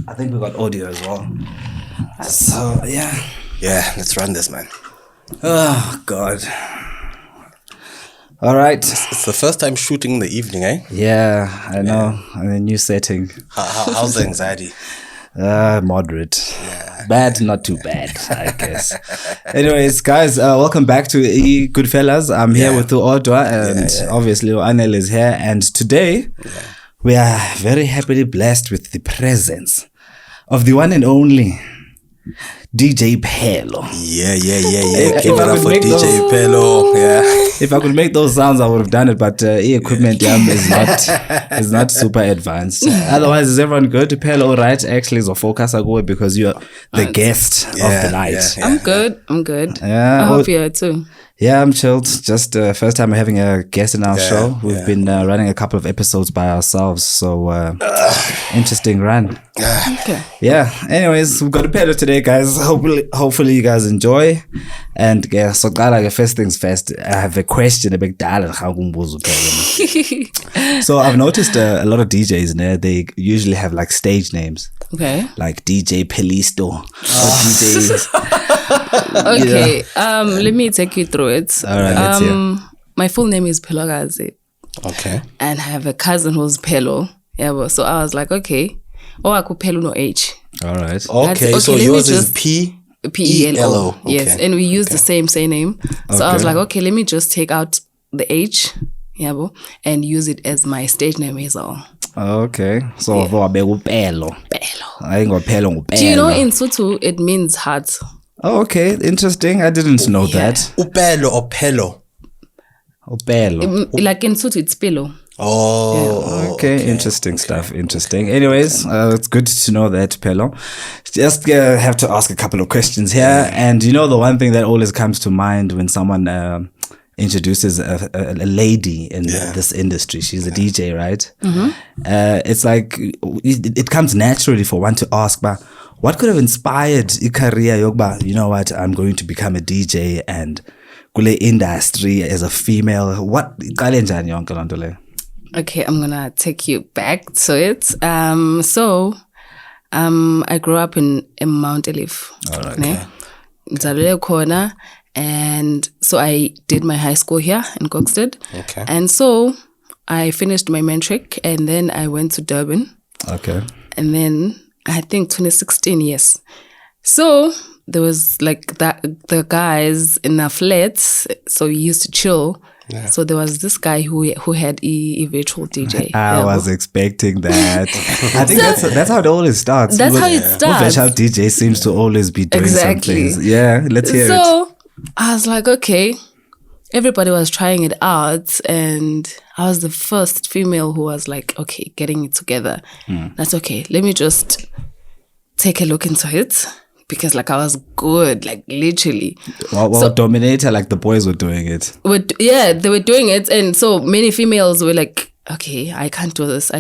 I think we got audio as well. So, yeah. Yeah, let's run this, man. Oh, God. All right. It's the first time shooting in the evening, eh? Yeah, I know. In a new setting. How's the anxiety? Moderate. Yeah. Bad, not too bad, I guess. Anyways, guys, welcome back to Goodfellas. I'm here with Odwa, and obviously Anel is here. And today, we are very happily blessed with the presence of the one and only DJ Pelo. Yeah. Give it up for DJ Pelo. Yeah. If I could make those sounds, I would have done it, but equipment is not super advanced. Otherwise, is everyone good? Pelo, all right? Actually, is a focus because you're the guest of the night. I'm good. Yeah, I hope you're too. Yeah, I'm chilled. Just first time having a guest in our show. We've been running a couple of episodes by ourselves, so interesting run. Okay. Yeah. Anyways, we've got a Pelo today, guys. Hopefully you guys enjoy. And so first things first, I have a question about So I've noticed a lot of DJs in there, they usually have like stage names. Okay. Like DJ Pelisto or DJ. Okay. Let me take you through it. All right, let's hear. My full name is Pelogazi. Okay. And I have a cousin who's Pelo. Yeah, so I was like, okay. I could Pelo no H. All right. Okay, so yours is P-E-L-O. Okay. Yes, and we use the same name. So I was like, okay, let me just take out the H, and use it as my stage name as well. Okay, so Pelo. I ain't got Pelo. Do you know in Sotho it means heart? Oh, okay, interesting. I didn't know that. Upelo or Pelo? Pelo. Like in Sotho it's Pelo. Oh, okay. Interesting stuff. Interesting. Anyways, it's good to know that, Pelo. Just have to ask a couple of questions here. And the one thing that always comes to mind when someone introduces a lady in this industry, she's a DJ, right? Mm-hmm. It's like it comes naturally for one to ask, but what could have inspired your career? You know what? I'm going to become a DJ and kule industry as a female. What? Okay, I'm gonna take you back to it. So I grew up in Mount Elif. All right. Okay. And so I did my high school here in Kokstad. Okay. And so I finished my matric and then I went to Durban. Okay. And then I think 2016, yes. So there was like the guys in our flats, so we used to chill. Yeah. So there was this guy who had a virtual DJ. I was expecting that. I think that's how it always starts. That's how it starts. Virtual DJ seems to always be doing something. Yeah, let's hear it. So I was like, okay. Everybody was trying it out, and I was the first female who was like, okay, getting it together. That's okay. Let me just take a look into it. Because I was good, literally. So Dominator, the boys were doing it. They were doing it. And so many females were like, okay, I can't do this.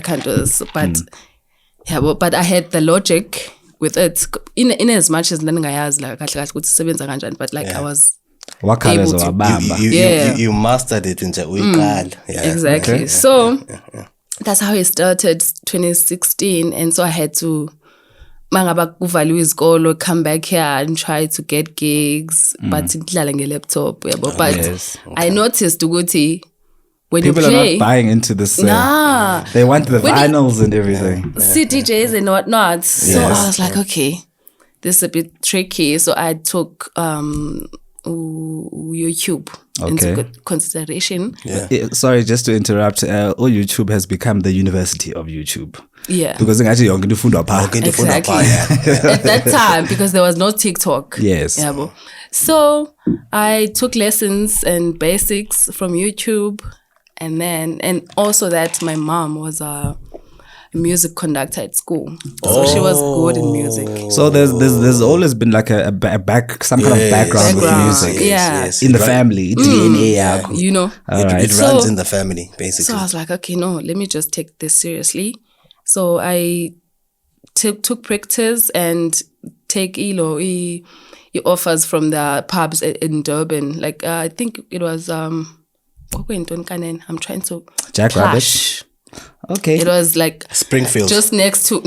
But but I had the logic with it. In as much as I was but I was able to. You mastered it in the exactly. Okay. So that's how it started, 2016. And so I had to come back here and try to get gigs, but laptop. But I noticed when people you play, are not buying into this. They want the vinyls and everything. See DJs and whatnot. So I was like, okay, this is a bit tricky. So I took YouTube into consideration. Sorry, just to interrupt. YouTube has become the university of YouTube. Yeah. Because actually you're going to find exactly. At that time, because there was no TikTok. Yes. So I took lessons and basics from YouTube, and also that my mom was a music conductor at school, so she was good in music. So there's always been like a some kind of background with music, in the family, DNA. It runs in the family, basically. So I was like, okay, no, let me just take this seriously. So I took practice and take offers from the pubs in Durban. I think it was I'm trying to Jack Rabbit. Okay. It was like Springfield. just next to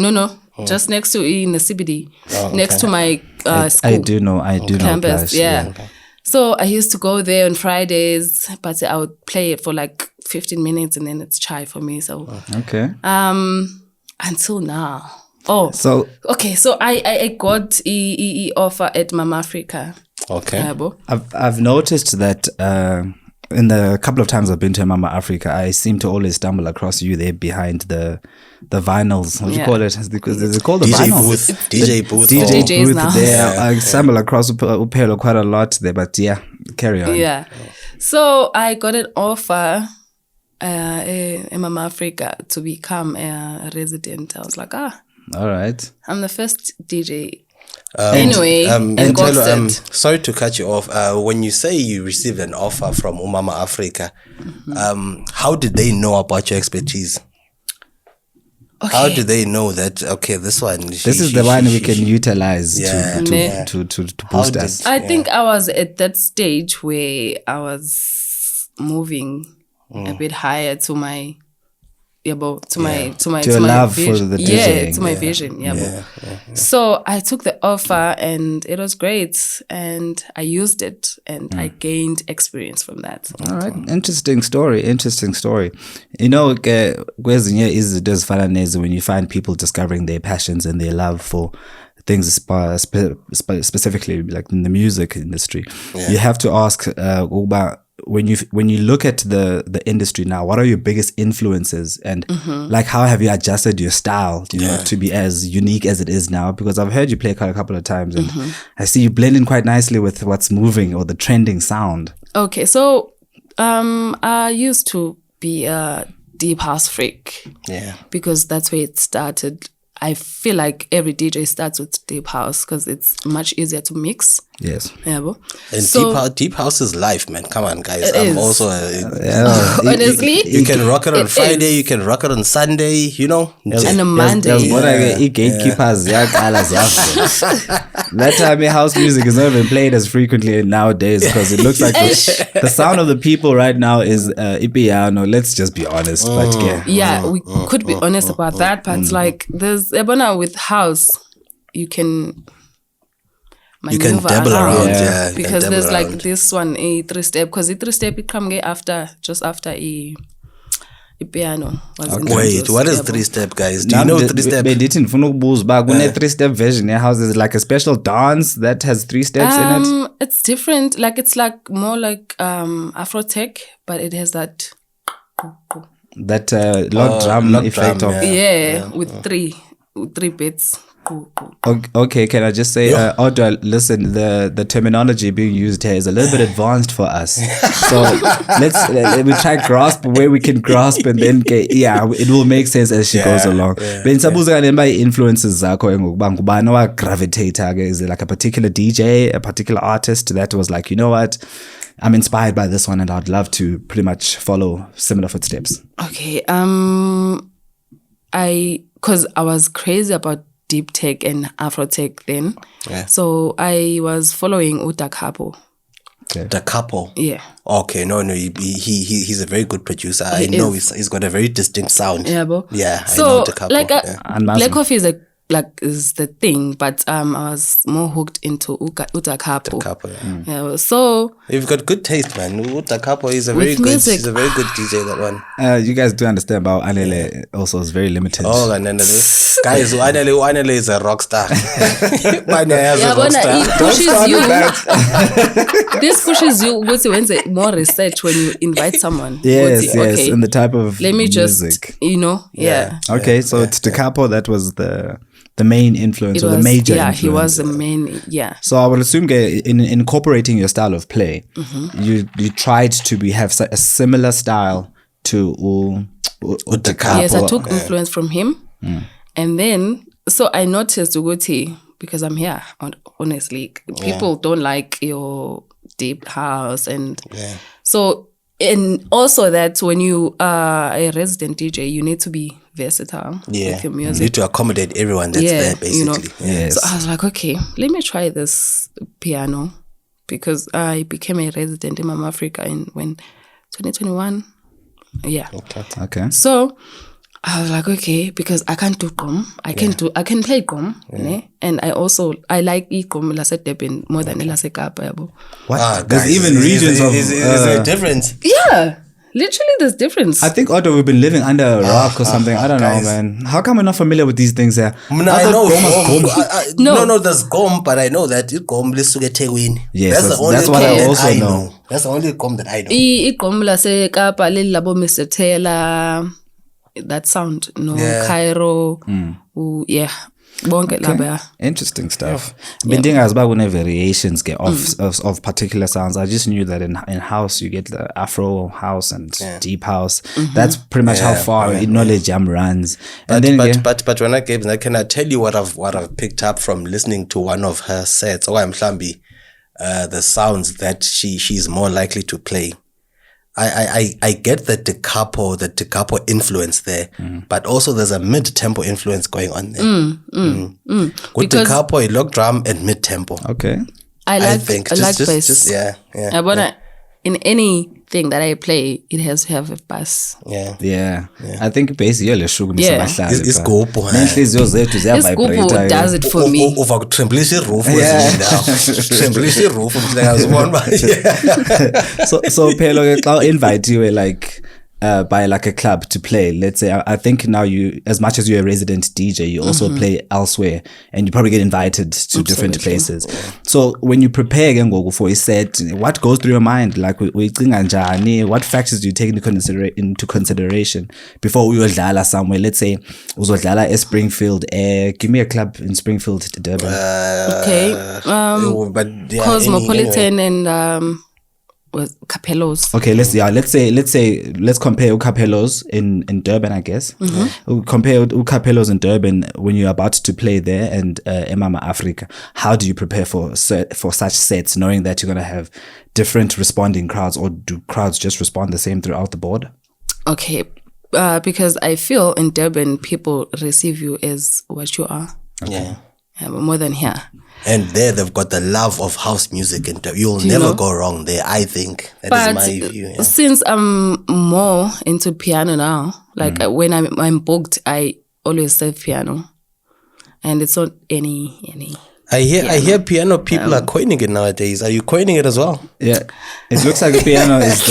just next to in the CBD, next to my school. I do know campus. Plush, Yeah. Okay. So I used to go there on Fridays, but I would play it for like 15 minutes and then it's chai for me. So okay. Until now. Oh, so okay. So I got a offer at Mama Africa. Okay. I've noticed that in the couple of times I've been to Mama Africa, I seem to always stumble across you there behind the vinyls. What do you call it? Is it called the DJ vinyls? booth. DJ booth. DJ booth now. there. Yeah. I stumble across Upelo quite a lot there, but yeah, carry on. Yeah. So I got an offer in Mama Africa to become a resident. I was like, all right. I'm the first DJ. Anyway, in Kokstad. Sorry to cut you off. When you say you received an offer from Mama Africa, how did they know about your expertise? Okay. How do they know that? Okay, this one. This is the one we can utilize to boost us. I think I was at that stage where I was moving a bit higher to my. To my love vision. for the DJing. To my vision. So I took the offer and it was great and I used it and I gained experience from that. All right. Interesting story. You know, kwezinye izinto ezifana nezi when you find people discovering their passions and their love for things specifically like in the music industry. You have to ask when you look at the industry now, what are your biggest influences and like how have you adjusted your style, you know, to be as unique as it is now? Because I've heard you play quite a couple of times and I see you blend in quite nicely with what's moving or the trending sound. Okay, so I used to be a deep house freak. Yeah. Because that's where it started. I feel like every DJ starts with deep house because it's much easier to mix. Yes. Yeah, and so, deep house is life, man. Come on, guys. I'm also honestly, you can rock it on Friday, you can rock it on Sunday, you know, and on Monday. Gatekeepers, that time house music is not even played as frequently nowadays because it looks like the sound of the people right now is Amapiano. Let's just be honest. But we could be honest about that. But like there's with house, you can dabble around, because there's like this one a 3-step because the 3-step it come just after a piano. Wait, what is 3-step, guys? Do you know 3-step? 3-step version. House is like a special dance that has 3 steps in it. It's different. Like it's like more like Afro tech, but it has that log drum effect of with three beats. Okay, can I just say, listen, the terminology being used here is a little bit advanced for us. So let me try grasp where we can grasp and then it will make sense as she goes along. Bensabuza by influences gravitate. Is it like a particular DJ, a particular artist that was like, you know what? I'm inspired by this one and I'd love to pretty much follow similar footsteps. Okay. Because I was crazy about deep tech and Afro tech then. Yeah. So I was following Da Capo. Da Capo? Yeah. Okay, no, he's a very good producer. I know he's got a very distinct sound. Yeah, bro. Yeah, so, I know Da Capo. Like Black Coffee is is the thing, but I was more hooked into Da Capo. So you've got good taste, man. Da Capo is a very good DJ, that one. You guys do understand about Anele also is very limited. Oh, and then guys, Anele is a rock star. This pushes you when more research when you invite someone. Yes, in the type of let me music. Just Okay, so it's Da Capo that was the main influence or the major influence. He was the main, So I would assume in incorporating your style of play, you tried to have a similar style to Da Capo. Yes, I took influence from him. And then, so I noticed Uguti, because I'm here, honestly, people don't like your deep house. And so, and also that when you are a resident DJ, you need to be versatile with your music. You need to accommodate everyone that's there, basically. You know? So I was like, okay, let me try this piano because I became a resident in Mama Africa in 2021. Yeah. Okay. So I was like, okay, because I can't do gqom. I can play gqom, and I like igqom lase Durban more than lase Kapa. What? There's even regions of. Is there a difference? Yeah. Literally, there's difference. I think we've been living under a rock or something. I don't know, man. How come we're not familiar with these things here? I know gqom. No, there's gqom, but I know that gqom lisuke eThekwini. Yes, that's what I also know. That's the only gqom that I know. Igqom lase Kapa labo Mr. Taylor, that sound, Cairo, bonke laba. Interesting stuff. Bending as about when variations get of particular sounds. I just knew that in house you get the Afro house and deep house. That's pretty much how far knowledge runs. But when can I tell you what I've picked up from listening to one of her sets? I'm Mhlambi, the sounds that she's more likely to play. I get the decapo influence there, but also there's a mid-tempo influence going on there. Good decapo, log drum, and mid-tempo. Okay. I think bass. I wanna in anything that I play, it has to have a bass. Yeah. I think bass It's gopo. It does it for me. Over tremblishe roof. So Pelo, I'll invite you like by like a club to play. Let's say I think now you, as much as you're a resident DJ, you also play elsewhere, and you probably get invited to different places. So when you prepare for a set, what goes through your mind? Like what factors do you take into consideration before we will somewhere? Let's say uzodlala Springfield. Give me a club in Springfield, Durban. Cosmopolitan and with Capellos. Okay, let's compare Capellos in Durban, I guess. We'll compare Capellos in Durban when you're about to play there and Mama Africa. How do you prepare for such sets, knowing that you're going to have different responding crowds, or do crowds just respond the same throughout the board? Okay, because I feel in Durban people receive you as what you are. More than here. And there they've got the love of house music, and you'll never go wrong there, I think. That is my view. Since I'm more into piano now, like when I'm booked, I always say piano. And it's not any I hear piano people are coining it nowadays. Are you coining it as well? Yeah. It looks like a piano is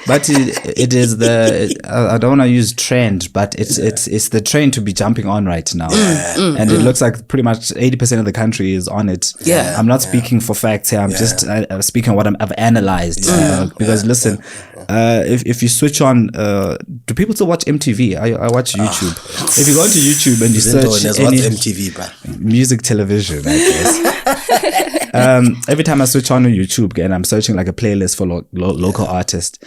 but it is I don't want to use trend, but it's the trend to be jumping on right now. And it looks like pretty much 80% of the country is on it. I'm not speaking for facts here. I'm just speaking what I've analyzed. Because listen, if you switch on, do people still watch MTV? I watch YouTube. If you go into YouTube and you search any MTV, bro. Music television, I guess. Every time I switch on YouTube and I'm searching like a playlist for local artists,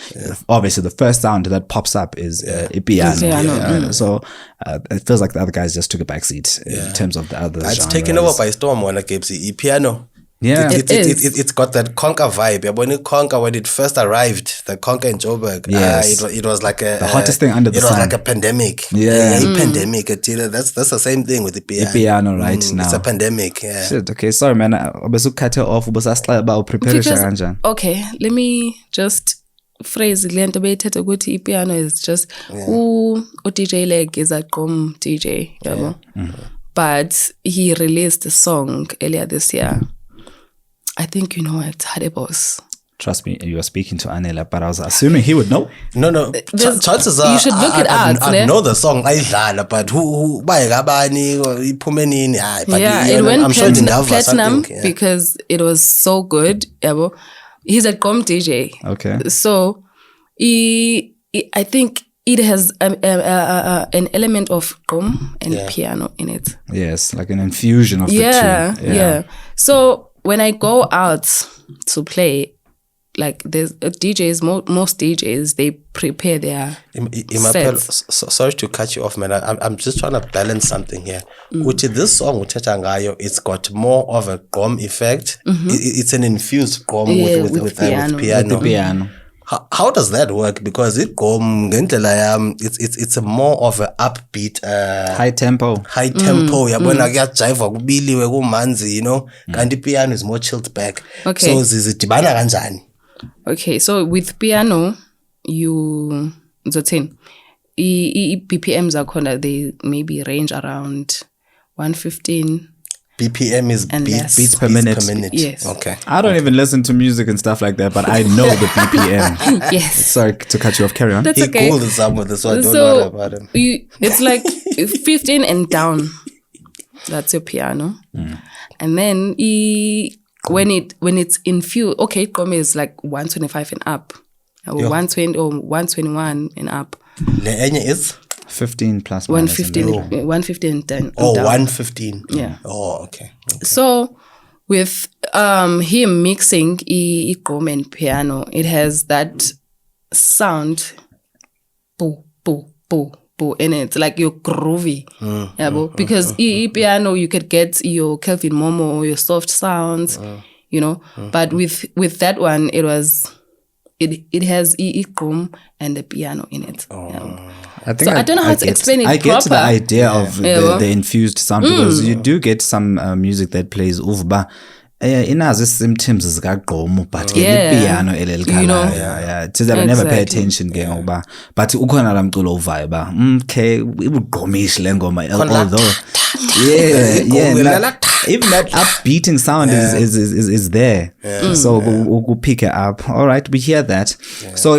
obviously the first sound that pops up is piano. So it feels like the other guys just took a backseat in terms of the other. It's taken over by storm when I gave the piano. Yeah, it's got that conker vibe. When it first arrived, the conker in Joburg, it was like the hottest thing under the sun. It was like a pandemic. Pandemic. That's the same thing with the piano. The piano right now. It's a pandemic. Shit, okay, sorry man. I was cut it off. Okay, let me just phrase it. Piano is just who DJ leg is a gqom DJ. But he released a song earlier this year. I think you know it, Hadebos. Trust me, you are speaking to Anela, but I was assuming he would know. No. Chances are you should look it up. I know the song, but who it went platinum because it was so good. He's a gqom DJ. Okay. So I think it has an element of gqom and piano in it. Yes, like an infusion of the two. Yeah. So when I go out to play, like there's DJs, most DJs, they prepare their sets. Sorry to cut you off, man. I'm just trying to balance something here. Which this song, it's got more of a gqom effect. It's an infused gqom with piano. How does that work? Because it's a more of a upbeat, high tempo. And the piano is more chilled back. Okay. So Okay, so with piano, BPMs akhona, they maybe range around 115. BPM is beats per minute. Yes. Okay. I don't even listen to music and stuff like that, but I know the BPM. Yes. Sorry to cut you off. Carry on. That's He okay. called some of this, so I don't know about him. It's like 15 and down. That's your piano. And then when it's infused, okay, Gome is like 125 and up. Or 120 or 121 and up. Le enye is 15 plus minus. 115 and 10. oh down. 115. Yeah. Oh, okay. So with him mixing Gome and piano, it has that sound, boo, boo, boo, boo, in it. Like you're groovy. Because piano, you could get your Kelvin Momo or your soft sounds, you know. But with that one, it has Gome and the piano in it. I think I don't know how to explain it I get proper. the idea of the infused sound because you do get some music that plays uvuba inazo symptoms zikagqomo but piano elelikhaya I've never pay attention ke ngoba but ukhona la mculo uvayo ba okay ibugqomishi le ngoma although even that upbeating sound is there. So we'll pick it up. All right, we hear that. So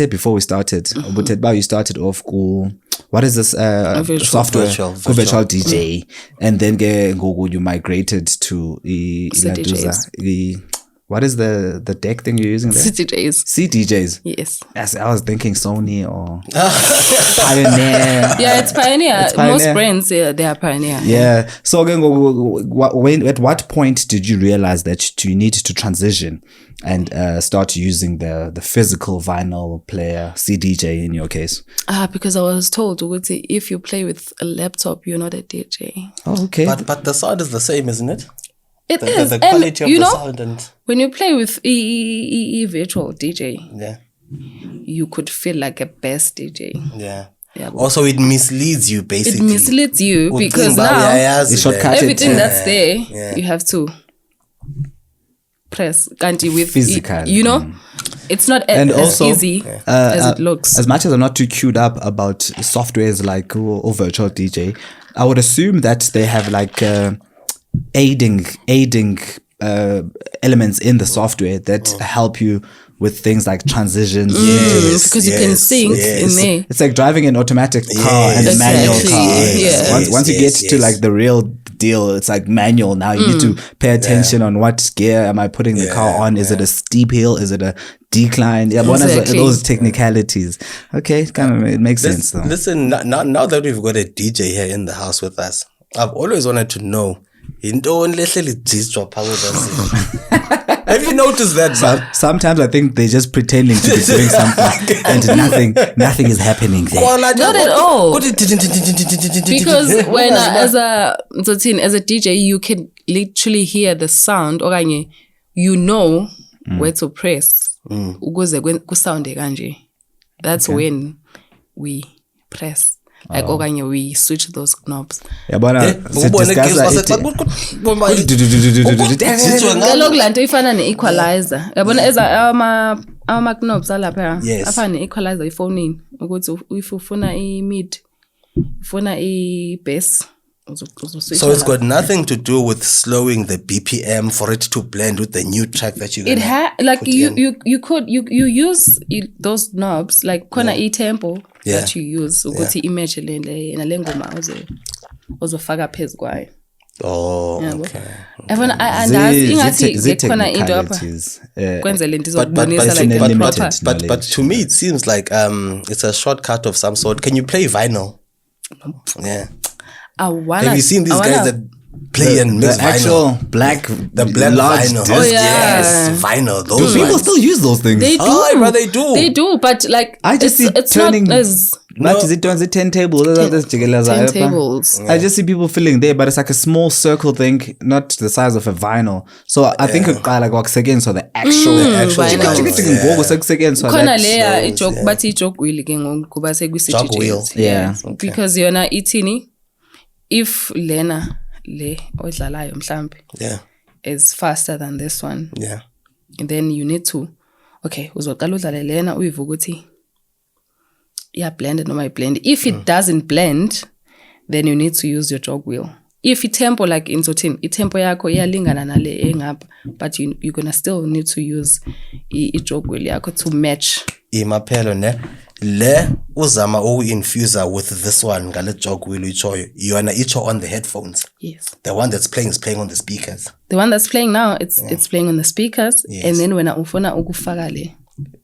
before we started, you started off what is this software? Virtual DJ, and then you migrated to what is the deck thing you're using there? CDJs. Yes. As I was thinking Sony or Pioneer. Yeah, it's Pioneer. Most brands, they are Pioneer. Yeah. So again, at what point did you realize that you needed to transition and start using the physical vinyl player, CDJ in your case? Because I was told, if you play with a laptop, you're not a DJ. Oh, okay. But the sound is the same, isn't it? It is. The quality and, of the sound and when you play with virtual DJ, yeah, you could feel like a best DJ. Yeah. Also, it misleads you basically. It misleads you because now everything that's there, you have to press. Can't you with physical? You know, it's not as easy as it looks. As much as I'm not too queued up about softwares like or virtual DJ, I would assume that they have like aiding elements in the software that help you with things like transitions. Because you can sync in there. It's like driving an automatic car and a manual car. Once you get to like the real deal, it's like manual now. You need to pay attention on what gear am I putting the car on. Is it a steep hill? Is it a decline? One of those technicalities. Okay, it makes sense though. Listen, now that we've got a DJ here in the house with us, I've always wanted to know. Have you noticed that, man? Sometimes I think they're just pretending to be doing something and nothing is happening there. Not at all. Because when as a DJ, you can literally hear the sound or you know where to press. That's when we press. Like we switch those knobs. Ifana ne-equalizer. Yabona ama-knobs alapha afana ne-equalizer efonini ukuthi if ufuna i-mid ufuna i-bass. So it's got nothing to do with slowing the BPM for it to blend with the new track that you you use those knobs like khona i-tempo that you use ukuthi image le ngoma ozofaka phezu kwayo. Oh, okay. But to me it seems like it's a shortcut of some sort. Can you play vinyl? Yeah. Have you seen these guys that play and mix the actual black vinyl? Yes, vinyl. Those people still use those things. They do. They do. They do, but like I just see it's turning. Not as Is it 10 tables? 10 tables. I just see people filling there, but it's like a small circle thing, not the size of a vinyl. So I think it's like works again. So the actual because you're not eating. If Lena odlalayo mhlambe is faster than this one, and then you need to uzoqala udlale Lena uyiva ukuthi blend noma blend. If it doesn't blend, then you need to use your jog wheel. If tempo like in Zotin, tempo yako iyalingana nale engapha, but you're gonna still need to use jog wheel yako to match. Amapiano ne le uzama infuse with this one ngale jog wheel uyichoyo. You wanna icho on the headphones. Yes. The one that's playing is playing on the speakers. The one that's playing now, it's playing on the speakers, and then when ufuna ukufaka le.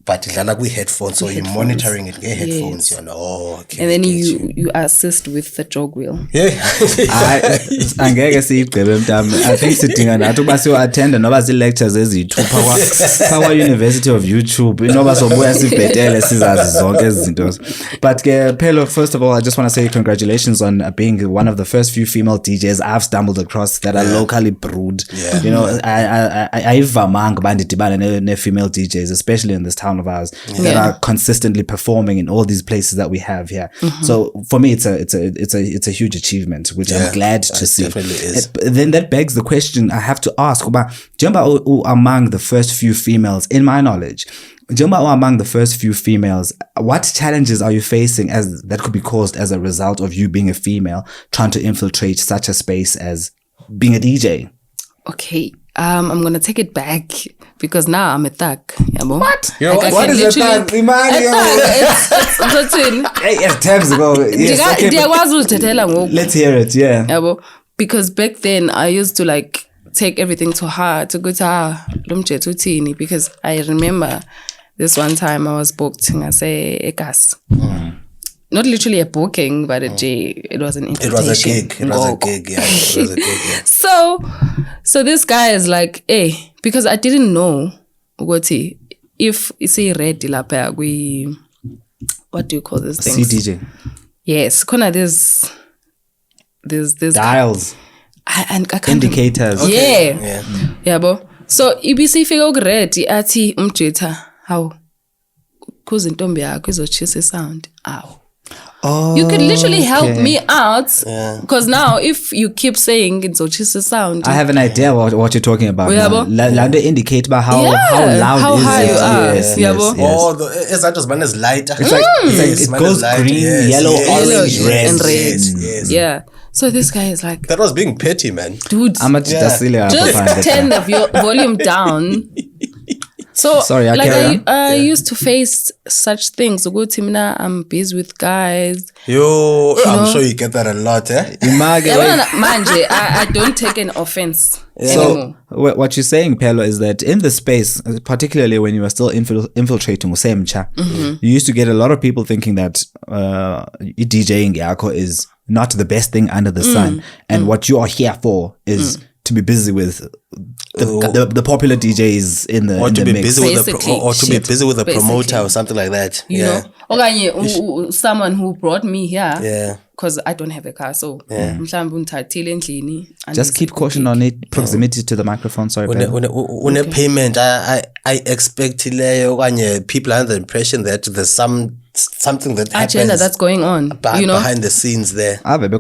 But idlala kwi-headphones, so you're monitoring it nge-headphones. Yes. Okay. And then you assist with the jog wheel. Yeah. Angeke siyigqibe mntami. I think sidinga nathi uba siyo-attenda noba zii-lectures ezithu Power University of YouTube noba sobuya sibhetele sizazi zonke ezi zinto. But Pelo, first of all, I just want to say congratulations on being one of the first few female DJs I've stumbled across that are locally brewed. Yeah. You know, ayivamanga uba ndidibane ne-female DJs, especially in this town of ours, that are consistently performing in all these places that we have here. So for me, it's a huge achievement, which I'm glad to see. Definitely is. Then that begs the question I have to ask: among the first few females, in my knowledge, among the first few females, what challenges are you facing as that could be caused as a result of you being a female trying to infiltrate such a space as being a DJ? Okay. I'm gonna take it back because now I'm a thug. What? Like, what is a thug? It's times ago. Let's hear it. Yeah. Because back then I used to like take everything to heart to go to because I remember this one time I was booked and I say a gas. Not literally a booking, but it was an invitation. It was a gig. It was a gig, yeah. So this guy is like, hey, because I didn't know if it's a red what do you call this thing? CDJ. Yes, there's dials. I can't indicators. Okay. Yeah, bro. So ibisi fika red athi umjeta how kuze intombi yakho izochisa sound. Ow. Oh, you could literally help me out because now if you keep saying it's a sound, I have an idea what you're talking about. They indicate about how loud how is high it. you are. Yes. Oh, is that just man is lighter? It's like it goes green, yellow, orange, red, and red. Yes. Yeah. So this guy is like, that was being petty, man. Dude, just turn the volume down. So, sorry, I used to face such things. I'm busy with guys. I'm sure you get that a lot, eh? I don't take an offense anymore. So, what you're saying, Pelo, is that in the space, particularly when you were still infiltrating Usemcha, you used to get a lot of people thinking that DJing Yako is not the best thing under the sun. And what you are here for is to be busy with the popular DJs in the mix. Be busy with a promoter or something like that. You know? Someone who brought me here. Yeah. Because I don't have a car, so just keep caution on it. Proximity to the microphone. Sorry. When a payment, I expect people are under the impression that there's something that happens that's going on behind the scenes there. But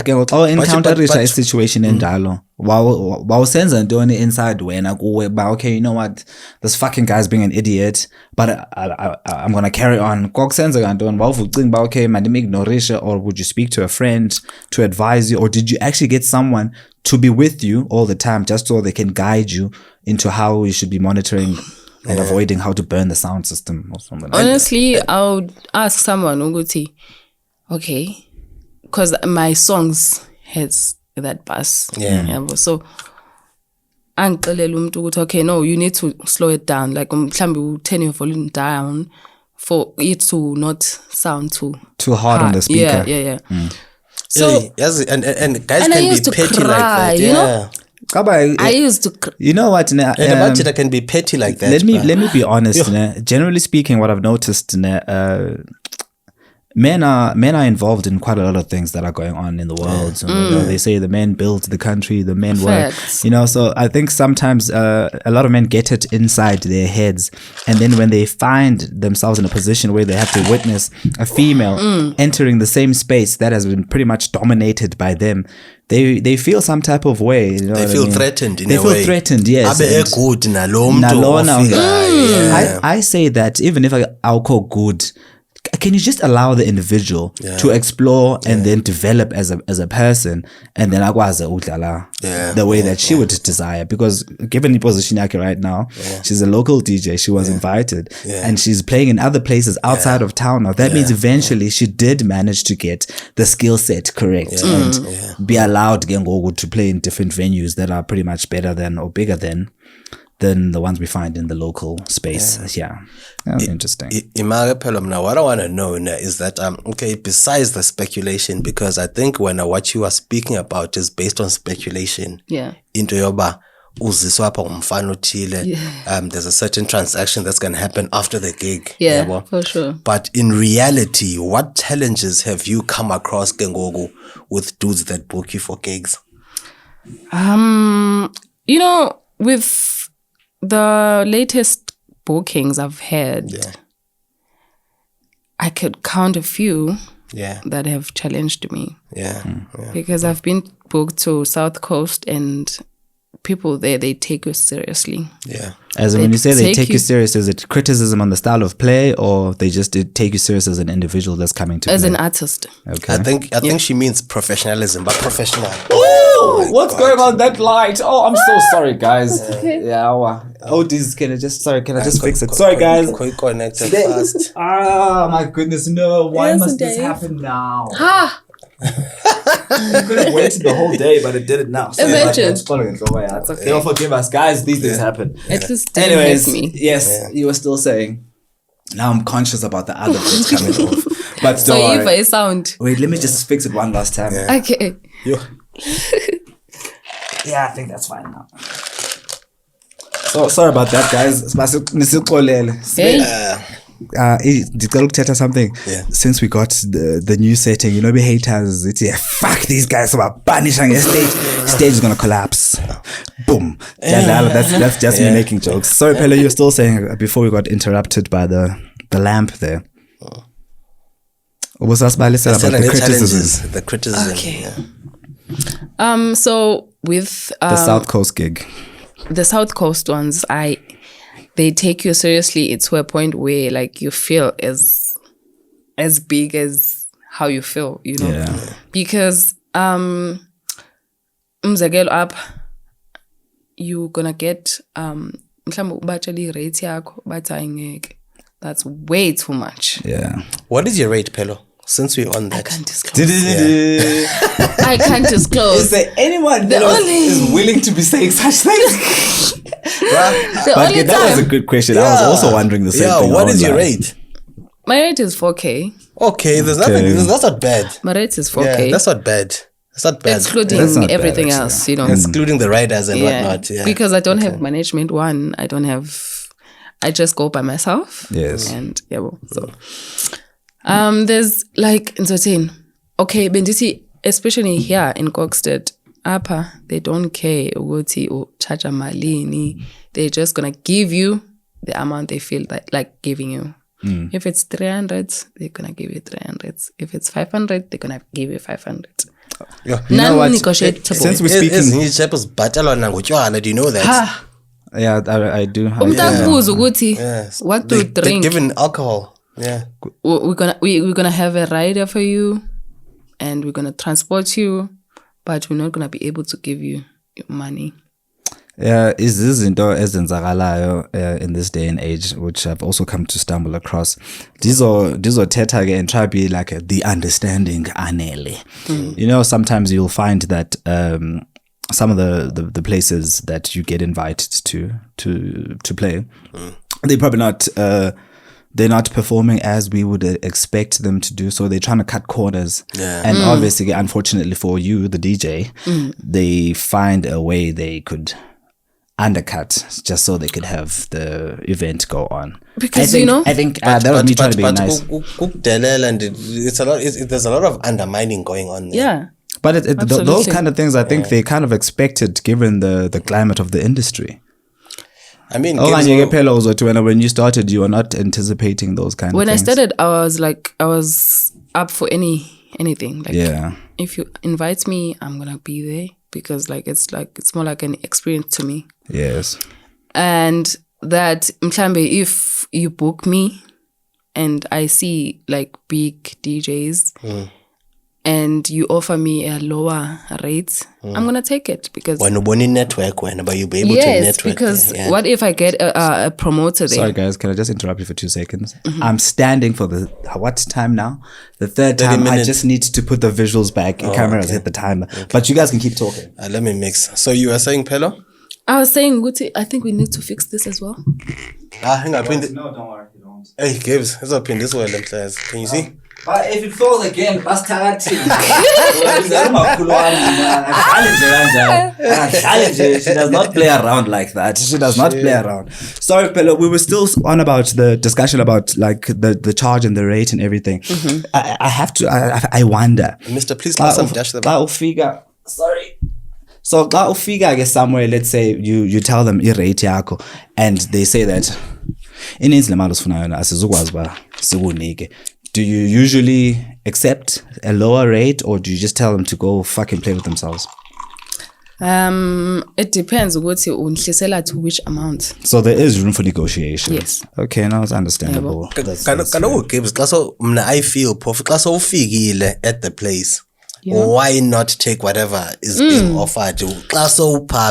encounter a situation in Dalo. Wow, sends and doing it inside when okay, you know what, this fucking guy's being an idiot, but I'm gonna carry on. Okay, or would you speak to a friend to advise you, or did you actually get someone to be with you all the time just so they can guide you into how you should be monitoring and avoiding how to burn the sound system or something? Honestly, I would ask someone, okay, because my songs has that bass. Yeah. So, okay, no, you need to slow it down. Like, turn your volume down for it to not sound too hard on the speaker. Yeah. So, and guys can be petty cry, like that. You know? I used to cry. You know what? And can be petty like that. Let me be honest. Generally speaking, what I've noticed, men are involved in quite a lot of things that are going on in the world. So, they say the men build the country, the men work. So I think sometimes a lot of men get it inside their heads, and then when they find themselves in a position where they have to witness a female entering the same space that has been pretty much dominated by them, they feel some type of way. They feel threatened in a way. They feel threatened, yes. I say that even if I'll call good, can you just allow the individual to explore and then develop as a person, and then akwazi udlala the way that she would desire? Because given the position yake right now, she's a local DJ. She was invited, and she's playing in other places outside of town. Now that means eventually she did manage to get the skill set correct and be allowed to play in different venues that are pretty much better than or bigger than the ones we find in the local space. That's interesting. Now, what I want to know is that okay, besides the speculation, because I think what you are speaking about is based on speculation. Into yoba uziswa apha umfana othile. There's a certain transaction that's going to happen after the gig. For sure. But in reality, what challenges have you come across Kengogo with dudes that book you for gigs? You know, with the latest bookings I've had, I could count a few that have challenged me. Because I've been booked to South Coast, and people there, they take you seriously. As in, when you say they take you serious, is it criticism on the style of play, or they just take you serious as an individual that's coming to as play? An artist? Okay. I think she means professionalism, but professional. Oh, what's going on that light? Oh, I'm so sorry, guys. Okay. Can I just fix it? Sorry, guys. Connected fast. My goodness, no. Why must this happen now? I could have waited the whole day, but it did it now. So Imagine. Okay. Don't forgive us, guys. These things happen. At least anyways, me. Yes, you were still saying. Now I'm conscious about the other bits coming off. But so if I sound. Wait, let me just fix it one last time. Okay. I think that's fine now. So sorry about that, guys. Something. Since we got the new setting, we haters. Fuck these guys. So banishing stage is gonna collapse. Boom. That's just me making jokes. Sorry, Pelo, you're still saying before we got interrupted by the lamp there. Was us about the criticism? The criticism. Okay. So with the South Coast gig, the South Coast ones, they take you seriously. It's to a point where like you feel as big as how you feel, because umzekelo up, you're gonna get rate yakho bathi ayingeke. That's way too much. What is your rate, Pelo? Since we're on that, I can't disclose. I can't disclose. Is there anyone that is willing to be saying such things? That was a good question. I was also wondering the same thing. What is your rate? My rate is 4K. Okay, there's nothing. That's not bad. My rate is 4K. Yeah, that's not bad. That's not bad. Excluding everything else, Excluding the riders and whatnot. Yeah. Because I don't have management. I just go by myself. Yes. And so there's like entertain. Okay, Bendisi, especially here in Kokstad, they don't care uguthi uchacha malini. They're just gonna give you the amount they feel like giving you. If it's 300, they're gonna give you 300. If it's 500, they're gonna give you 500. Non-negotiable. Since we're speaking, do you know that? Yeah, I do. What to drink? They're given alcohol. Yeah, we're gonna have a rider for you, and we're gonna transport you, but we're not gonna be able to give you your money. Is this into ezenzakalayo in this day and age, which I've also come to stumble across? Dizo teta and try to be like the understanding anele. Sometimes you'll find that some of the places that you get invited to play, they're probably not they're not performing as we would expect them to do, so they're trying to cut corners. And obviously, unfortunately for you, the DJ, they find a way they could undercut just so they could have the event go on. Because I think that was me trying to be nice. There's a lot of undermining going on there. Yeah. But those kind of things, I think they kind of expected given the climate of the industry. I mean, when you started, you were not anticipating those kind of things. When I started, I was up for anything. If you invite me, I'm gonna be there because it's more like an experience to me. Yes. And that mhlambe if you book me and I see like big DJs and you offer me a lower rate, I'm gonna take it because when you network, but you be able to network. Because what if I get a promoter there? Sorry guys, can I just interrupt you for 2 seconds? I'm standing for the what time now? The third time. minutes. I just need to put the visuals back. The camera has hit the timer. But you guys can keep talking. Let me mix. So you were saying, Pelo? I was saying, Guti, I think we need to fix this as well. Hang on. No, don't worry, you don't. Hey, Gibbs, let's open this way. Can you see? But if it falls again, bust She does not play around like that. She does not play around. Sorry, Pelo, we were still on about the discussion about like the charge and the rate and everything. I have to, I wonder. Mr. Please let some dash the Sorry. So xa ufika I guess somewhere, let's say you tell them irate yakho and they say that ininzi le mali osifuna yona asizukwazi ba sikunike. Do you usually accept a lower rate or do you just tell them to go fucking play with themselves? It depends ukuthi unihlisela to which amount. So there is room for negotiation. Yes. Okay, now it's understandable. Gibbs, I feel ufikile at the place. Why not take whatever is being offered?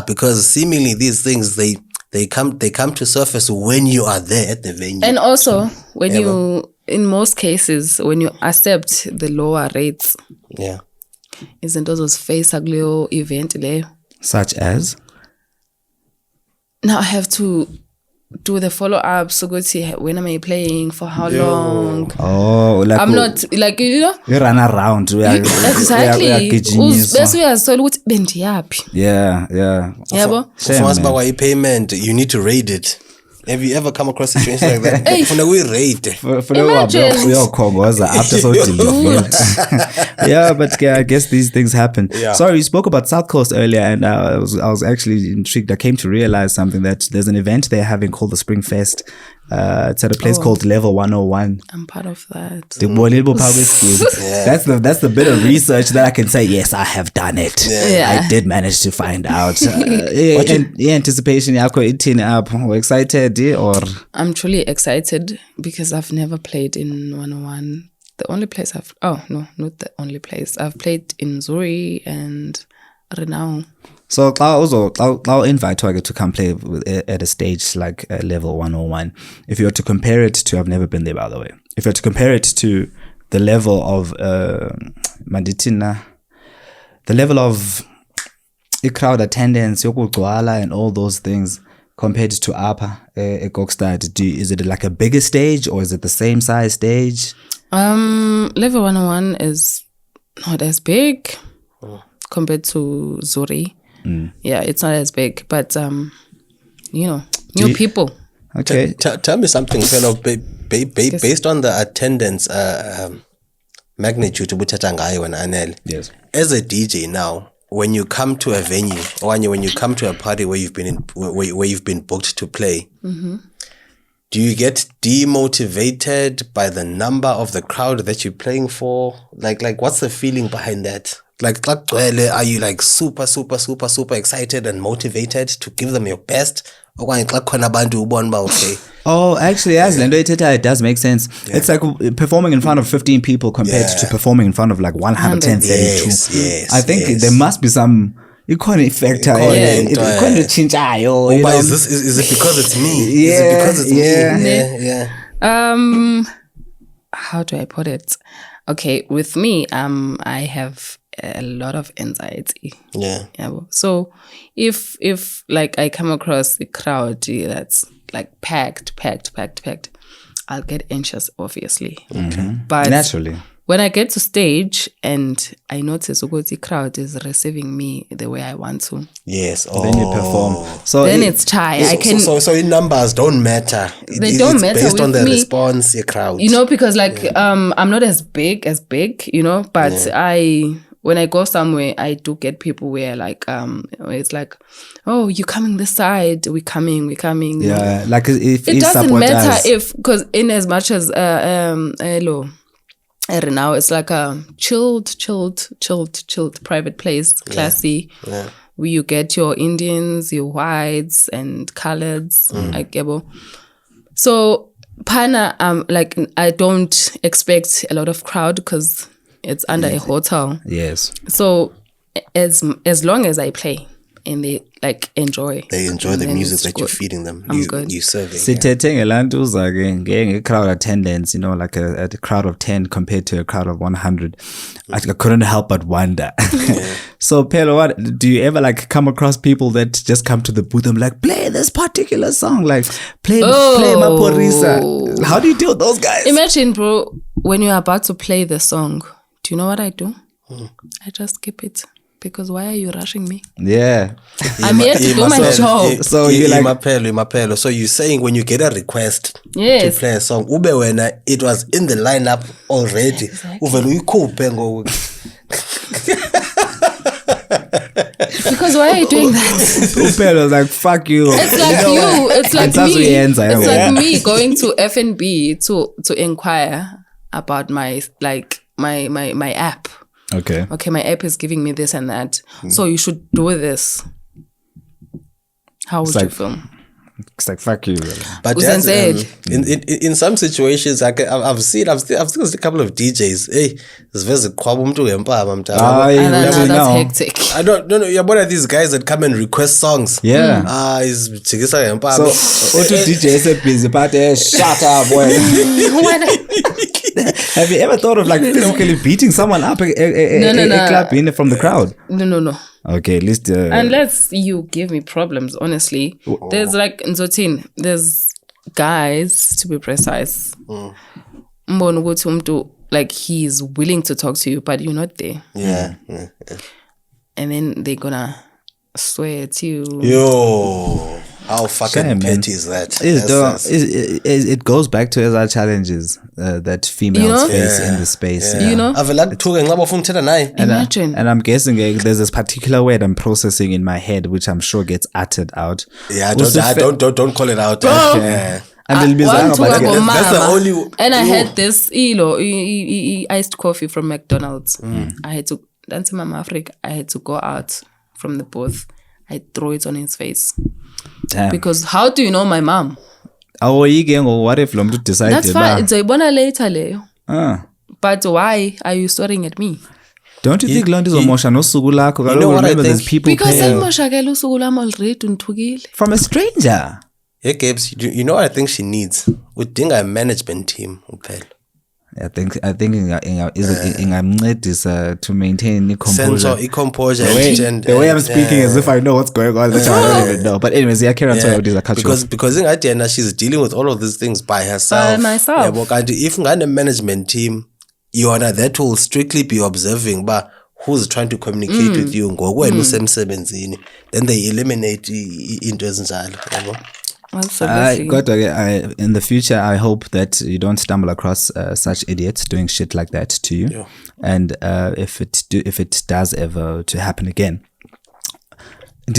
Because seemingly these things they come to surface when you are there at the venue. And also when you, in most cases, when you accept the lower rates, izinto zozifacea kuleyo event leyo. Such as? Now I have to do the follow-up. So go see when am I playing, for how long. Oh, like I'm not like, you know, you run around. Exactly. Best way as well. Yeah. Why you payment? You need to raid it. Have you ever come across situations like that? Yeah, but I guess these things happen. Sorry, you spoke about South Coast earlier, and I was actually intrigued. I came to realize something, that there's an event they're having called the Spring Fest. It's at a place called Level 101. I'm part of that. That's the bit of research that I can say, yes, I have done it. I did manage to find out. Anticipation eating up. We're excited, or? I'm truly excited because I've never played in 101. The only place not the only place. I've played in Zuri and Renau. So I'll invite Tiger to come play at a stage like Level 101. If you were to compare it to, I've never been there by the way. If you were to compare it to the level of Manditina, the level of crowd attendance, yokugcwala and all those things compared to Apa Kokstad, is it like a bigger stage or is it the same size stage? Level 101 is not as big compared to Zuri. Yeah, it's not as big, but new people. Okay, tell me something, Pelo. Based on the attendance magnitude to Butatangayo and Anel. Yes. As a DJ now, when you come to a venue or when you come to a party where you've been where you've been booked to play, do you get demotivated by the number of the crowd that you're playing for? Like what's the feeling behind that? Like, are you like super excited and motivated to give them your best? Oh, actually, as Lendo it does make sense. Yeah. It's like performing in front of 15 people compared to performing in front of like 110, 32. Yes, I think there must be some economic factor. Is it because it's me? Yeah, is it because it's me? How do I put it? Okay, with me, I have a lot of anxiety. Yeah. So if like I come across the crowd that's like packed, I'll get anxious, obviously. But naturally, when I get to stage and I notice the crowd is receiving me the way I want to. Yes. Then you perform. So then it's chai. So in numbers don't matter. They don't matter based on the me. response, your crowd. Because I'm not as big, but when I go somewhere, I do get people where like it's like, oh, you're coming this side, we're coming. Yeah, like if it doesn't matter because in as much as now it's like a chilled private place, classy, where you get your Indians, your whites, and coloreds, So Pana, like I don't expect a lot of crowd because it's under a hotel. Yes. So as long as I play and they like enjoy. They enjoy the music that you're feeding them. I'm good. You serving. Sithethe ngelantuza ke getting a crowd attendance, like a crowd of 10 compared to a crowd of 100. I couldn't help but wonder. So Pelo, what do you ever like come across people that just come to the booth and like play this particular song, like play Maporisa? How do you deal with those guys? Imagine, bro, when you're about to play the song, do you know what I do? I just skip it. Because why are you rushing me? Yeah. I'm here to do my job. So you're like Mapelo. So you're saying when you get a request to play a song, ube wena it was in the lineup already. Because why are you doing that? Pelo was like, fuck you. It's like you. It's like me. It's like me going to FNB to inquire about my app. Okay, my app is giving me this and that. So you should do this. How would you feel? It's like, fuck you. But in some situations, like I've seen a couple of DJs. Hey, this is that's hectic. I don't know. You're one of these guys that come and request songs. Yeah. Is so DJ said busy, but shut up, boy. Have you ever thought of like physically beating someone up a club in from the crowd? No. Okay, at least unless you give me problems, honestly. There's like Nzotin, there's guys, to be precise. Like he's willing to talk to you, but you're not there. Yeah. And then they're gonna swear at you. Yo, how fucking petty is that? It goes back to our challenges that females face in the space. Imagine. And I'm guessing there's this particular word I'm processing in my head, which I'm sure gets uttered out. Yeah, don't call it out. Okay. And that's the only. And I had this iced coffee from McDonald's. I had to dance in Mama Africa. I had to go out from the booth. I throw it on his face. Damn. Because how do you know my mom? What if Lomdu decided? That's fine. It's a bona later, Leo. But why are you staring at me? Don't you think Lomdu is Mosha no sugulako? You know what I think? There's people because already from a stranger. Hey, Gabes, you know what I think she needs? Udinga a management team. I think is to maintain composure. The way I'm speaking as if I know what's going on, which I don't even know. But anyways, carry on. Because in Adiana, she's dealing with all of these things by herself. By myself. If you got a management team, you are that will strictly be observing, but who's trying to communicate with you? Then they eliminate into in the future, I hope that you don't stumble across such idiots doing shit like that to you. Yeah. And if it does ever to happen again, I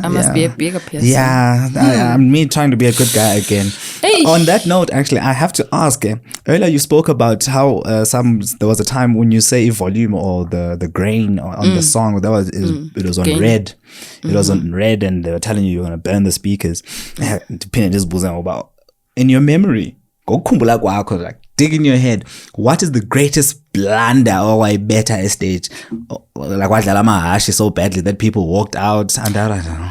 must be a bigger person. Yeah, I'm me trying to be a good guy again. Hey. On that note, actually, I have to ask. Earlier, you spoke about how there was a time when you say volume or the grain on the song it was on red. It was on red, and they were telling you you're gonna burn the speakers. About in your memory, like dig in your head. What is the greatest blunder or why better stage? Like what Lalama so badly that people walked out and I don't know.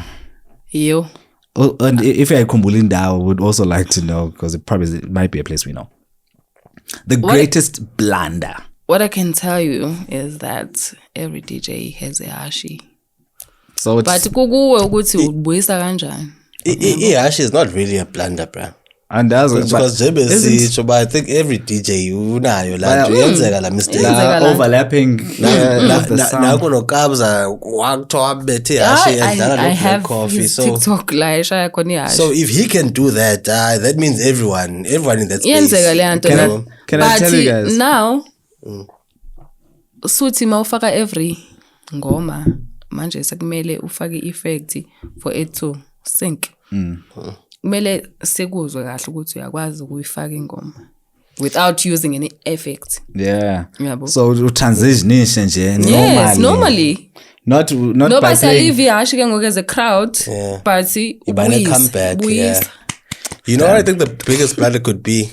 You. And if you're Kumbulinda, I would also like to know because it might be a place we know. The greatest blunder. What I can tell you is that every DJ has a hashi. So it's, but hashi is not really a blunder, bruh. And that's because but I think every DJ mistake overlapping I have his TikTok so if he can do that that means everyone in that space can I tell you guys now suthi mawufaka every ngoma manje sekumele ufake effect for it to sync kumele sekuzwe kahle ukuthi uyakwazi ukuyifaka ingoma without using any effect. Yeah. So transition nje normally. Not by saying as a crowd, but come back. You know what I think the biggest blunder could be?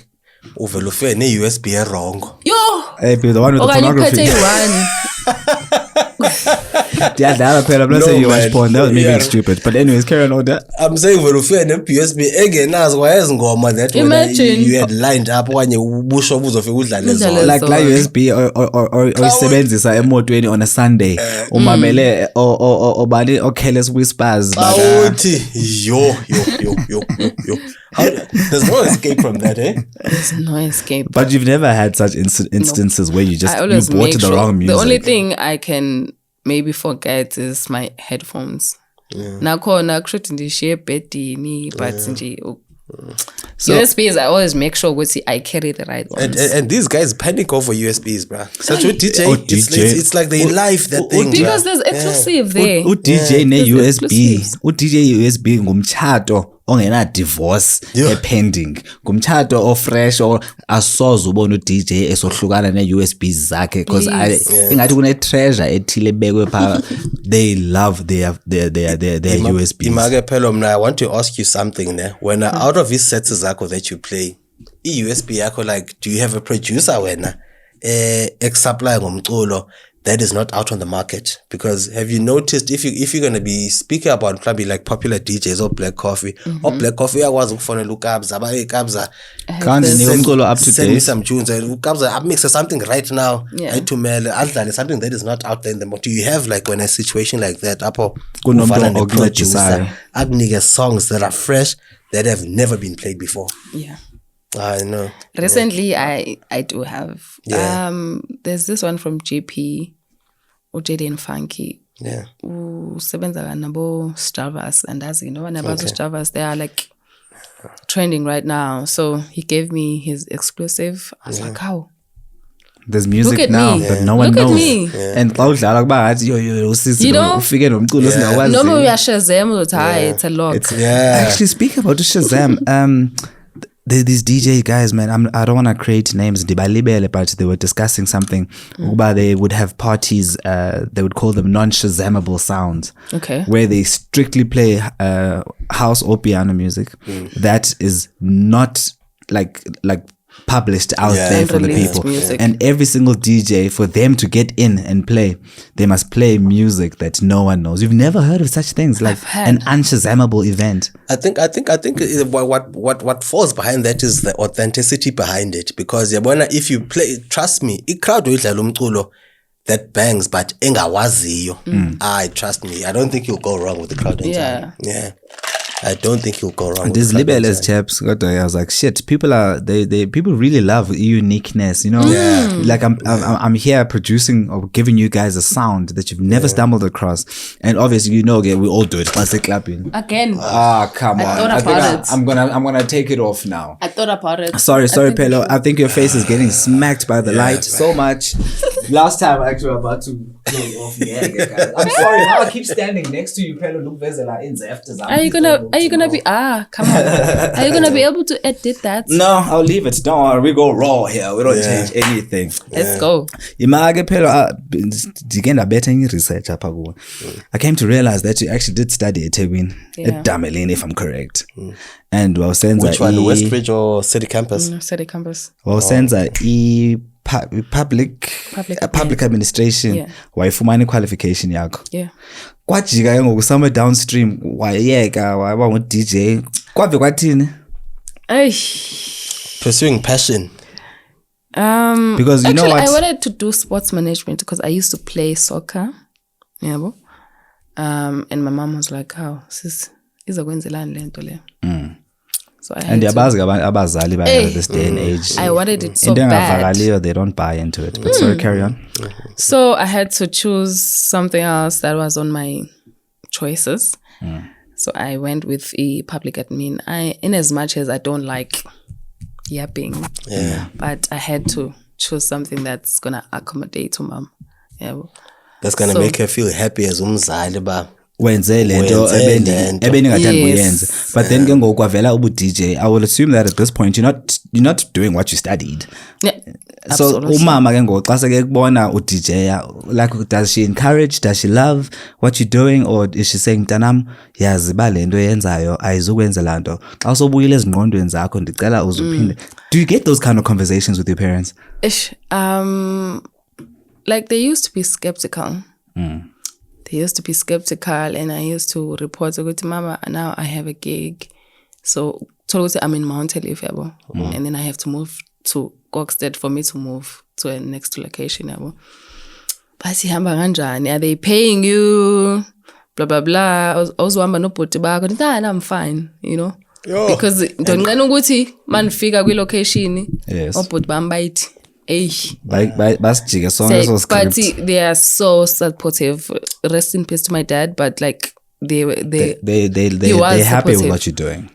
Uvela ufike ne-USB wrong. Yo! Hey, the one with the pornography. Yeah, I'm not saying you watch porn. That was me being stupid. But anyways, carry on with that. I'm saying uvela ufike ne-USB engenazo wayezingoma that you had lined up okanye ubusho buzofika udlale zona. Like USB or sebenzisa emotweni on a Sunday. Umamele obani or Careless Whispers. Awuthi yo. There's no escape from that, eh? There's no escape. But you've never had such instances where you bought the wrong music. The only thing I can maybe forget is my headphones. Nakhona kushuthi ndishiye ebhedini but nje USBs I always make sure ukuthi I carry the right ones. And these guys panic over USBs, bruh. Such a DJ. It's like they live that thing. Because there's exclusive there. DJ ne USB. DJ USB ngumtshato ongena divorce pending. Ngumtshato o fresh or asoze ubona uDJ esohlukana ne USBs zakhe because ingathi kune treasure ethile bekwe pha. They love their USBs. Image Pelo, I want to ask you something there. When out of these sets zakho that you play, USB yakho, like, do you have a producer wena supply ngomculo that is not out on the market? Because have you noticed if you're gonna be speaking about probably like popular DJs or Black Coffee or Black Coffee, I was for look Kabza can't up to send me some tunes. Kabza I mix something right now. I to mail something that is not out there in the market. Do you have like when a situation like that apo producer agniga songs that are fresh that have never been played before? Yeah. I know. Recently I do have. There's this one from JP. Jaden Funky. Yeah. Usebenza nabo Stravas and as you know, Stravas, they are like trending right now. So he gave me his exclusive. I was like, how? There's music now, but no one knows. Look at me. And you know, no more Shazam, it's a lot. Actually, speaking about Shazam, these DJ guys, man, I don't want to create names, but they were discussing something about they would have parties, they would call them non-Shazamable sounds. Okay. Where they strictly play house or piano music that is not like published out there for the people. Music. And every single DJ, for them to get in and play, they must play music that no one knows. You've never heard of such things, like an unshazamable event. I think what falls behind that is the authenticity behind it. Because if you play, trust me, crowd that bangs, but engawaziyo. Trust me, I don't think you'll go wrong with the crowd. Yeah. I don't think you'll go wrong. These libelous chaps, I was like, shit. People really love uniqueness, you know. Like I'm here producing or giving you guys a sound that you've never stumbled across, and obviously we all do it. What's the clapping again? Come on! I'm gonna take it off now. I thought about it. Sorry, Pelo. I think your face is getting smacked by the light so much. Last time I actually about to go off. Guys. I'm sorry. Now I keep standing next to you, Pelo. Look, Are you gonna be come on? Are you gonna be able to edit that? No, I'll leave it. Don't worry, we go raw here. We don't change anything. Let's go. Image Pelo, research. I came to realize that you actually did study at Teguin, at Damelin, if I'm correct. And which one, Westbridge or City Campus? City Campus. Public administration wayifumana qualification yakho kwajika ke ngokusama downstream wayeka waba ngu DJ kwave kwathini pursuing passion because you know what I wanted to do sports management because I used to play soccer and my mom was like how sis izakwenzelani lento le So and abazali by this day and age. I wanted it so bad. They don't buy into it. But sorry, carry on. So I had to choose something else that was on my choices. So I went with a public admin. In as much as I don't like yapping, but I had to choose something that's gonna accommodate to mom. That's gonna make her feel happy as umzali ba. Wenze lento ebeningathanda kuyenza but then ke ngokwavela ubu DJ I will assume that at this point you're not doing what you studied. Yeah. So umama ke ngoku xa seke kubona uDJ, like, does she encourage, does she love what you're doing, or is she saying mntanam yazi ba lento yenzayo ayizukwenza lanto xa sobuyile ezingqondweni zakho ndicela uzuphinde? Do you get those kind of conversations with your parents? Like they used to be skeptical. They used to be skeptical, and I used to report to mama, now I have a gig, so I'm in Mountain Leaf, and then I have to move to Kokstad for me to move to a next location. But are they paying you? Blah blah blah. Also, I'm fine, you know. Yo. Because don't man figure we location. Yes. But they are so supportive. Rest in peace to my dad, but like they're happy with what you're doing.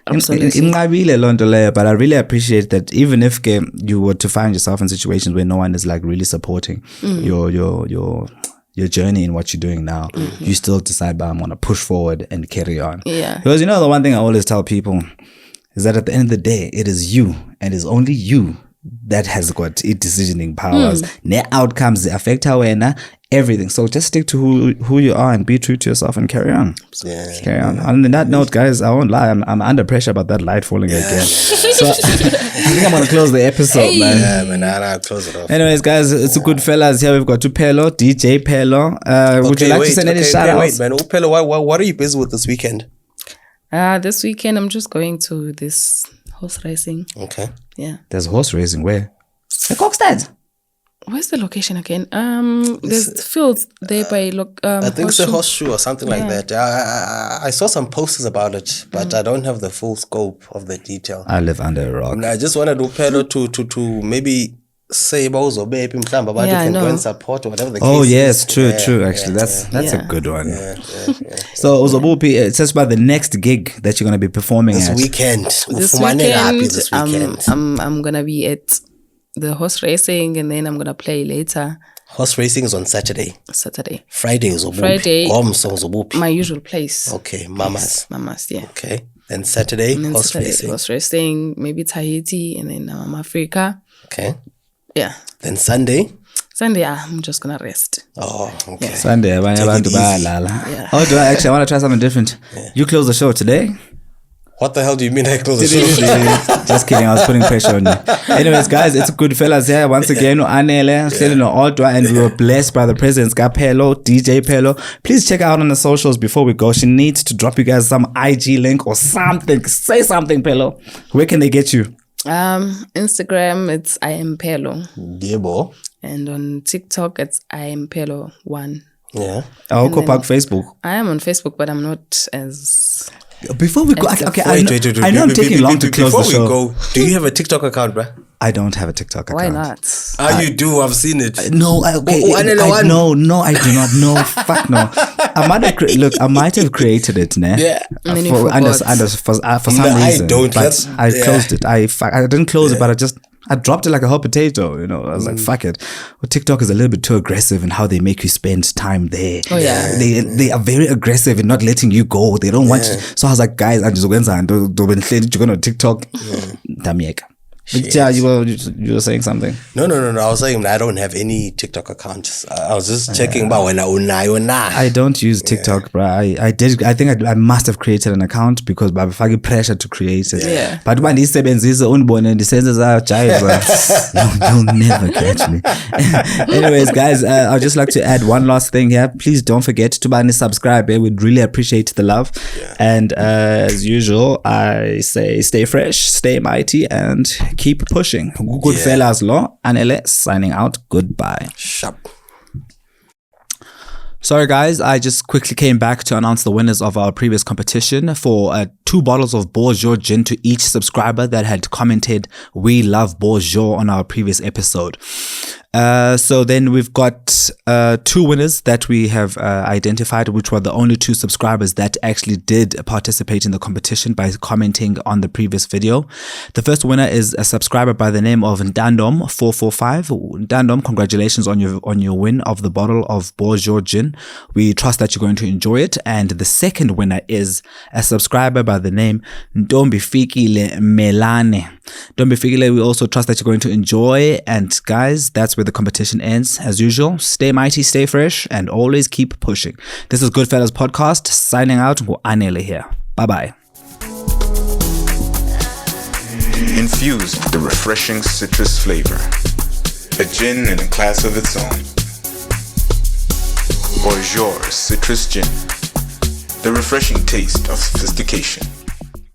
Absolutely. But I really appreciate that even if you were to find yourself in situations where no one is like really supporting your journey in what you're doing now, you still decide, I'm going to push forward and carry on. Yeah. Because the one thing I always tell people is that at the end of the day, it is you, and it's only you that has got decisioning powers. The outcomes affect how everything. So just stick to who you are and be true to yourself and carry on. Yeah. Carry on. And on that note, guys, I won't lie, I'm under pressure about that light falling again. So I think I'm gonna close the episode, man. Yeah, man, I'll close it off. Anyways, guys, it's a Goodfellas here. We've got Pelo, DJ Pelo. Would you like to send any shout outs? Wait, man. Pelo, what are you busy with this weekend? This weekend I'm just going to this horse racing. Okay. Yeah. There's horse racing where? The Kokstad. Where's the location again? There's fields there by I think it's a horseshoe or something like that. I saw some posters about it, but I don't have the full scope of the detail. I live under a rock. And I just wanted Pelo to maybe say about maybe can go and support or whatever the case. Oh yes, is. True. Actually, that's a good one. Yeah. So Uzobupi, it's just about the next gig that you're going to be performing this at. Weekend. This weekend, I'm gonna be at the horse racing, and then I'm gonna play later. Horse racing is on Saturday. Friday is my usual place. Okay, Mama's, yeah. Okay, then Saturday, horse racing, maybe Tahiti, and then Africa. Okay. Yeah. Then Sunday, I'm just gonna rest. Oh, okay. Yeah. Sunday, I want to buy yeah. Oh, do I actually? I want to try something different. Yeah. You close the show today. What the hell do you mean I close the show? Just kidding, I was putting pressure on you. Anyways, guys, it's Goodfellas here. Once again, and we were blessed by the presence. Pelo, DJ Pelo. Please check out on the socials before we go. She needs to drop you guys some IG link or something. Say something, Pelo. Where can they get you? Instagram, it's I am Pelo. Debo. And on TikTok, it's I am Pelo 1. Yeah. Facebook. I am on Facebook, but I'm not as... Before we go, okay, wait, I know I'm taking long to close the show. Before we go, do you have a TikTok account, bruh? I don't have a TikTok account. Why not? You do. I've seen it. No, okay. No, I do not know. Fuck no. I might have created it, ne? Yeah. For some reason. I don't. But I closed it. I didn't close it, but I dropped it like a hot potato, I was like, fuck it. Well, TikTok is a little bit too aggressive in how they make you spend time there. Oh, yeah. They are very aggressive in not letting you go. They don't want you. So I was like, guys, I'm just going to TikTok. Damieka. Yeah, you were saying something. No. I was saying I don't have any TikTok accounts. I was just checking about when I don't use TikTok, bro. I think I must have created an account because I have pressure to create it. Yeah. But when these sebenziza unbone and senses are jive, you'll never catch me. Anyways, guys, I'd just like to add one last thing here. Please don't forget to subscribe. We'd really appreciate the love. Yeah. And as usual, I say stay fresh, stay mighty, and keep pushing. Goodfellas Law, Anele signing out. Goodbye. Sharp. Sorry guys, I just quickly came back to announce the winners of our previous competition for 2 bottles of Bonjour gin to each subscriber that had commented "We love Bonjour" on our previous episode. So then we've got 2 winners that we have identified, which were the only 2 subscribers that actually did participate in the competition by commenting on the previous video. The first winner is a subscriber by the name of Ndandom445. Ndandom, congratulations on your win of the bottle of Bonjour gin. competition. We trust that you're going to enjoy it. And the second winner is a subscriber by the name Ntombifikile Melane. Ntombifikile, we also trust that you're going to enjoy. And guys, that's where the competition ends. As usual, stay mighty, stay fresh, and always keep pushing. This is Goodfellas Podcast, signing out. Anele here. Bye-bye. Infuse the refreshing citrus flavor. A gin in a class of its own. Bonjour Citrus Gin. The refreshing taste of sophistication.